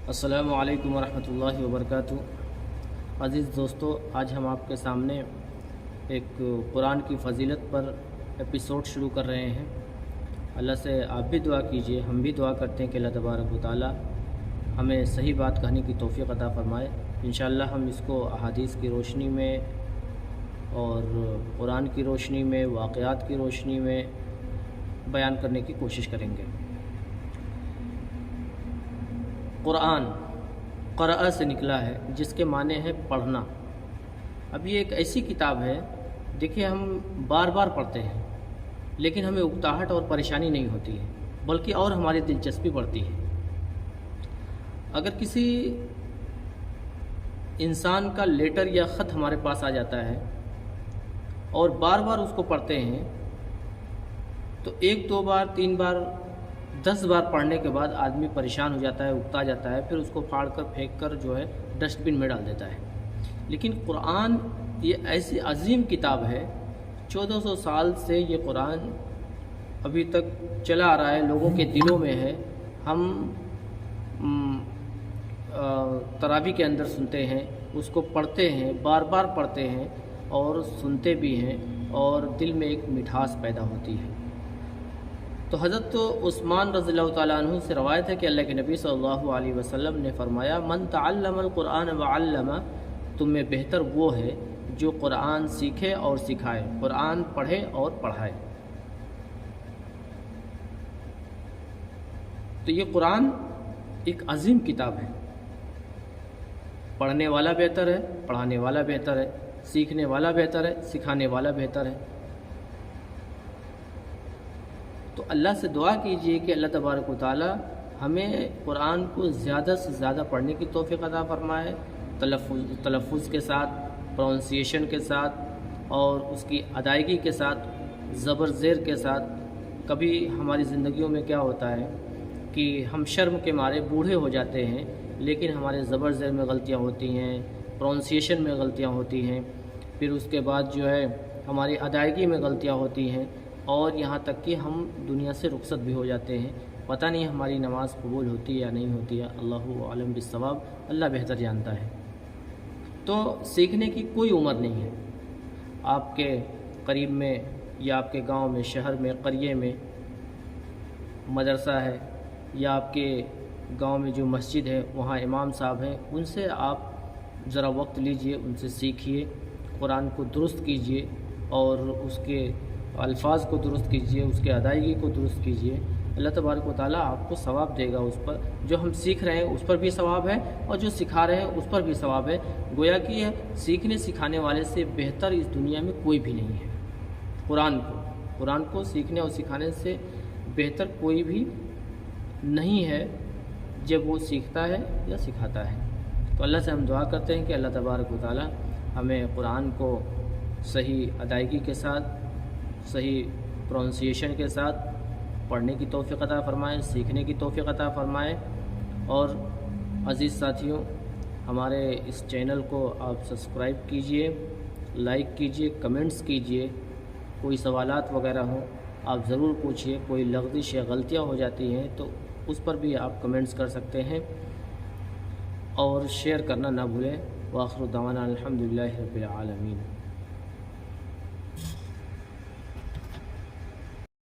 السلام علیکم ورحمۃ اللہ وبرکاتہ۔ عزیز دوستو، آج ہم آپ کے سامنے ایک قرآن کی فضیلت پر ایپیسوڈ شروع کر رہے ہیں۔ اللہ سے آپ بھی دعا کیجئے، ہم بھی دعا کرتے ہیں کہ اللہ تبارک و تعالی ہمیں صحیح بات کہنے کی توفیق عطا فرمائے۔ انشاءاللہ ہم اس کو احادیث کی روشنی میں اور قرآن کی روشنی میں، واقعات کی روشنی میں بیان کرنے کی کوشش کریں گے۔ قرآن قرأ سے نکلا ہے، جس کے معنی ہے پڑھنا۔ اب یہ ایک ایسی کتاب ہے، دیکھیے ہم بار بار پڑھتے ہیں لیکن ہمیں اکتاہٹ اور پریشانی نہیں ہوتی ہے، بلکہ اور ہماری دلچسپی بڑھتی ہے۔ اگر کسی انسان کا لیٹر یا خط ہمارے پاس آ جاتا ہے اور بار بار اس کو پڑھتے ہیں تو ایک دو بار، تین بار، 10 بار پڑھنے کے بعد آدمی پریشان ہو جاتا ہے، اکتا جاتا ہے، پھر اس کو پھاڑ کر پھینک کر جو ہے ڈسٹ بن میں ڈال دیتا ہے۔ لیکن قرآن یہ ایسی عظیم کتاب ہے، 1400 سال سے یہ قرآن ابھی تک چلا آ رہا ہے، لوگوں کے دلوں میں ہے۔ ہم تراویح کے اندر سنتے ہیں، اس کو پڑھتے ہیں، بار بار پڑھتے ہیں اور سنتے بھی ہیں، اور دل میں ایک مٹھاس پیدا ہوتی ہے۔ تو حضرت عثمان رضی اللہ تعالیٰ عنہ سے روایت ہے کہ اللہ کے نبی صلی اللہ علیہ وسلم نے فرمایا، من تعلم القرآن وعلم، تم میں بہتر وہ ہے جو قرآن سیکھے اور سکھائے، قرآن پڑھے اور پڑھائے۔ تو یہ قرآن ایک عظیم کتاب ہے۔ پڑھنے والا بہتر ہے، پڑھانے والا بہتر ہے، سیکھنے والا بہتر ہے، سکھانے والا بہتر ہے۔ تو اللہ سے دعا کیجئے کہ اللہ تبارک و تعالی ہمیں قرآن کو زیادہ سے زیادہ پڑھنے کی توفیق عطا فرمائے، تلفظ کے ساتھ، پروننسیشن کے ساتھ، اور اس کی ادائیگی کے ساتھ، زبر زیر کے ساتھ۔ کبھی ہماری زندگیوں میں کیا ہوتا ہے کہ ہم شرم کے مارے بوڑھے ہو جاتے ہیں، لیکن ہمارے زبر زیر میں غلطیاں ہوتی ہیں، پروننسیشن میں غلطیاں ہوتی ہیں، پھر اس کے بعد جو ہے ہماری ادائیگی میں غلطیاں ہوتی ہیں، اور یہاں تک کہ ہم دنیا سے رخصت بھی ہو جاتے ہیں۔ پتہ نہیں ہماری نماز قبول ہوتی ہے یا نہیں ہوتی ہے، اللہ عالم بالصواب، اللہ بہتر جانتا ہے۔ تو سیکھنے کی کوئی عمر نہیں ہے۔ آپ کے قریب میں یا آپ کے گاؤں میں، شہر میں، قریے میں مدرسہ ہے، یا آپ کے گاؤں میں جو مسجد ہے وہاں امام صاحب ہیں، ان سے آپ ذرا وقت لیجئے، ان سے سیکھیے، قرآن کو درست کیجئے اور اس کے الفاظ کو درست کیجئے، اس کے ادائیگی کو درست کیجئے۔ اللہ تبارک و تعالیٰ آپ کو ثواب دے گا اس پر۔ جو ہم سیکھ رہے ہیں اس پر بھی ثواب ہے، اور جو سکھا رہے ہیں اس پر بھی ثواب ہے۔ گویا کہ سیکھنے سکھانے والے سے بہتر اس دنیا میں کوئی بھی نہیں ہے۔ قرآن کو سیکھنے اور سکھانے سے بہتر کوئی بھی نہیں ہے، جب وہ سیکھتا ہے یا سکھاتا ہے۔ تو اللہ سے ہم دعا کرتے ہیں کہ اللہ تبارک و تعالیٰ ہمیں قرآن کو صحیح ادائیگی کے ساتھ، صحیح پروننسیشن کے ساتھ پڑھنے کی توفیق عطا فرمائے، سیکھنے کی توفیق عطا فرمائے۔ اور عزیز ساتھیوں، ہمارے اس چینل کو آپ سبسکرائب کیجئے، لائک کیجئے، کمنٹس کیجئے، کوئی سوالات وغیرہ ہوں آپ ضرور پوچھیے، کوئی لغزش یا غلطیاں ہو جاتی ہیں تو اس پر بھی آپ کمنٹس کر سکتے ہیں، اور شیئر کرنا نہ بھولیں۔ وآخر دعوانا الحمدللہ رب العالمین۔